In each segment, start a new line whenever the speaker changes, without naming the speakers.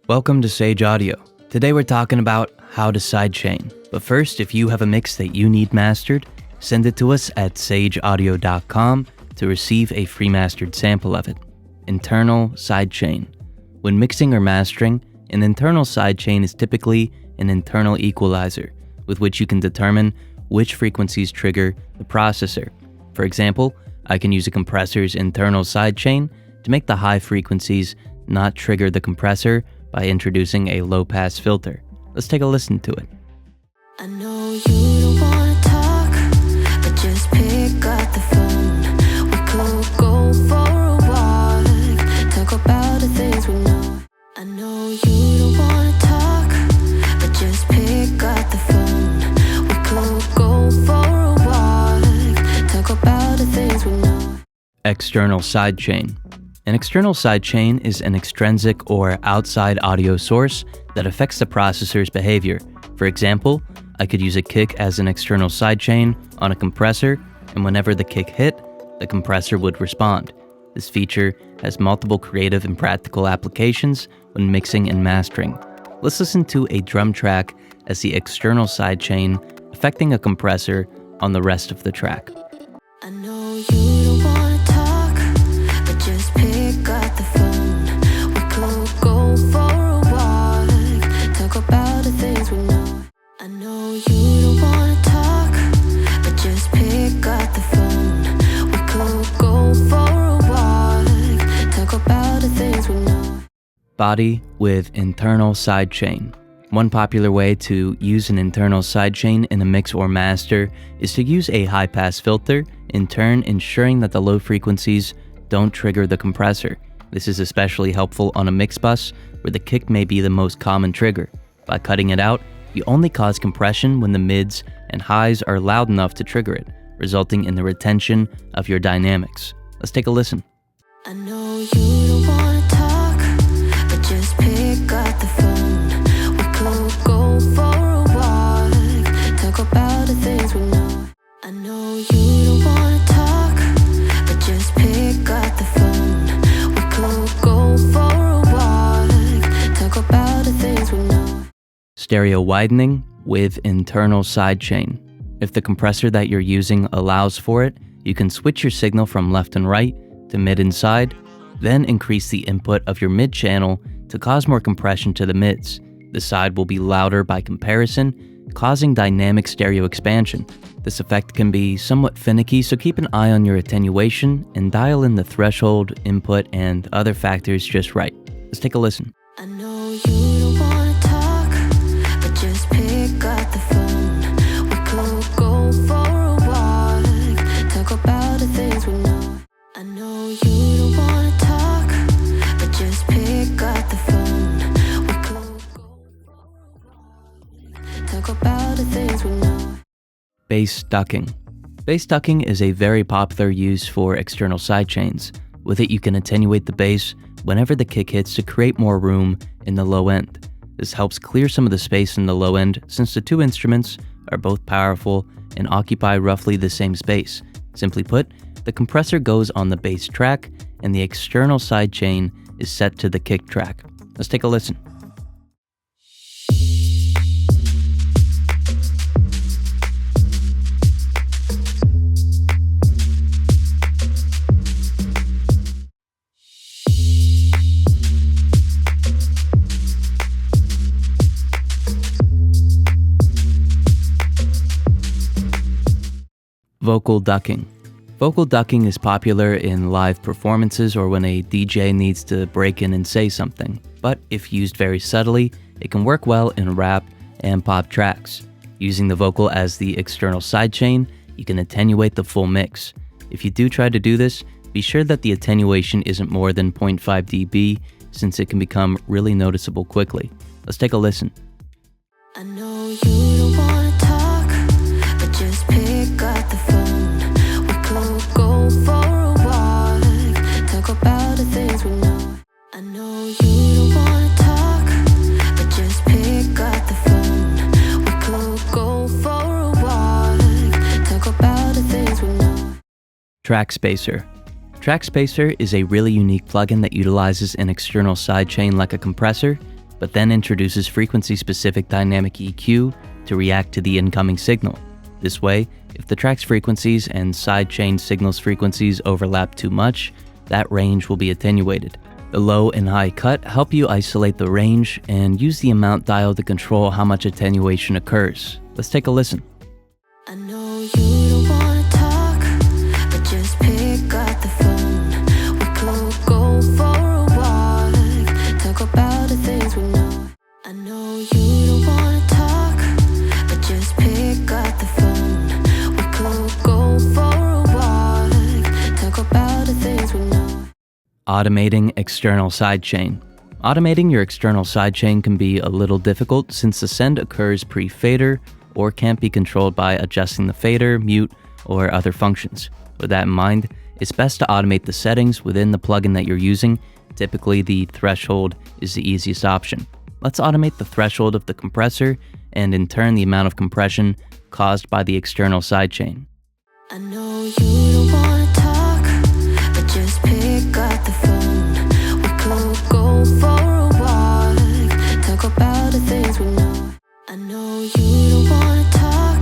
Welcome to Sage Audio. Today we're talking about how to sidechain. But first, if you have a mix that you need mastered, send it to us at sageaudio.com to receive a free mastered sample of it. Internal sidechain. When mixing or mastering, an internal sidechain is typically an internal equalizer with which you can determine which frequencies trigger the processor. For example, I can use a compressor's internal sidechain to make the high frequencies not trigger the compressor by introducing a low-pass filter. Let's take a listen to it.
I know you don't wanna talk, but just pick up the phone. We could go for a walk, talk about the things we know. I know you don't wanna talk, but just pick up the phone. We could go for a walk, talk about the things we know.
External sidechain. An external sidechain is an extrinsic or outside audio source that affects the processor's behavior. For example, I could use a kick as an external sidechain on a compressor, and whenever the kick hit, the compressor would respond. This feature has multiple creative and practical applications when mixing and mastering. Let's listen to a drum track as the external sidechain affecting a compressor on the rest of the track.
I know you don't wanna talk, but just pick up the phone. We could go for a walk, talk about the things we know. I know you don't wanna talk, but just pick up the phone. We could go for a walk, talk about the things we know.
Body with internal sidechain. One popular way to use an internal sidechain in a mix or master is to use a high-pass filter, in turn ensuring that the low frequencies don't trigger the compressor. This is especially helpful on a mix bus where the kick may be the most common trigger. By cutting it out, you only cause compression when the mids and highs are loud enough to trigger it, resulting in the retention of your dynamics. Let's take a listen.
I know you don't wanna talk, but just pick up the phone. We could go for a walk, talk about the things we know. I know you don't wanna talk, but just pick up the phone. We could go for a walk, talk about the things we know.
Stereo widening with internal sidechain. If the compressor that you're using allows for it, you can switch your signal from left and right to mid and side, then increase the input of your mid channel to cause more compression to the mids. The side will be louder by comparison, causing dynamic stereo expansion. This effect can be somewhat finicky, so keep an eye on your attenuation and dial in the threshold, input, and other factors just right. Let's take a listen.
I know you don't wanna talk, but just pick up the phone. We could go for a walk, talk about the things we know. I know you don't wanna talk, but just pick up the phone. We could go for a walk, talk about the things we know.
Bass ducking. Bass ducking is a very popular use for external sidechains. With it, you can attenuate the bass whenever the kick hits to create more room in the low end. This helps clear some of the space in the low end since the two instruments are both powerful and occupy roughly the same space. Simply put, the compressor goes on the bass track and the external sidechain is set to the kick track. Let's take a listen. Vocal ducking. Vocal ducking is popular in live performances or when a DJ needs to break in and say something, but if used very subtly, it can work well in rap and pop tracks. Using the vocal as the external sidechain, you can attenuate the full mix. If you do try to do this, be sure that the attenuation isn't more than 0.5 dB since it can become really noticeable quickly. Let's take a listen.
I know you don't wanna talk, but just pick up the phone. We could go for a walk, talk about the things we know. I know you don't wanna talk, but just pick up the phone. We could go for a walk, talk about the things we know.
Track spacer. Track spacer is a really unique plugin that utilizes an external sidechain like a compressor, but then introduces frequency-specific dynamic EQ to react to the incoming signal. This way, if the track's frequencies and sidechain signal's frequencies overlap too much, that range will be attenuated. The low and high cut help you isolate the range and use the amount dial to control how much attenuation occurs. Let's take a listen.
I know you don't wanna talk, but just pick up the phone. We could go for a walk, talk about the things we know. I know you don't wanna talk, but just pick up the phone. We could go for a walk, talk about the things we know.
Automating external sidechain. Automating your external sidechain can be a little difficult since the send occurs pre-fader or can't be controlled by adjusting the fader, mute, or other functions. With that in mind, it's best to automate the settings within the plugin that you're using. Typically, the threshold is the easiest option. Let's automate the threshold of the compressor and in turn the amount of compression caused by the external sidechain.
I know you don't wanna talk, but just pick up the phone. We could go for a walk, talk about the things we know. I know you don't wanna talk,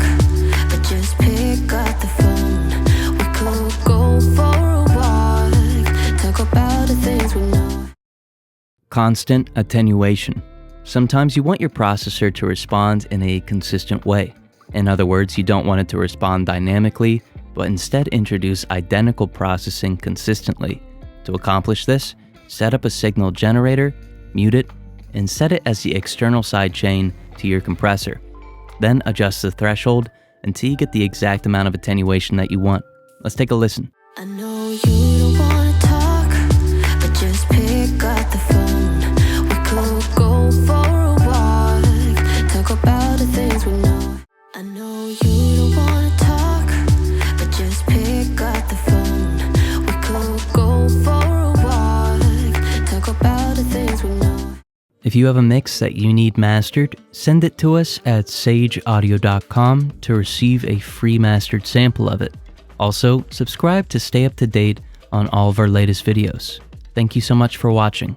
but just pick up the phone. We could go for a walk, talk about the things we know.
Constant attenuation. Sometimes you want your processor to respond in a consistent way. In other words, you don't want it to respond dynamically, but instead introduce identical processing consistently. To accomplish this, set up a signal generator, mute it, and set it as the external sidechain to your compressor. Then adjust the threshold until you get the exact amount of attenuation that you want. Let's take a listen.
I know you don't wanna talk, but just pick up the phone. We could go for a walk, talk about the things we know. I know you don't wanna talk, but just pick up the phone. We could go for a walk, talk about the things we know.
If you have a mix that you need mastered, send it to us at sageaudio.com to receive a free mastered sample of it. Also, subscribe to stay up to date on all of our latest videos. Thank you so much for watching.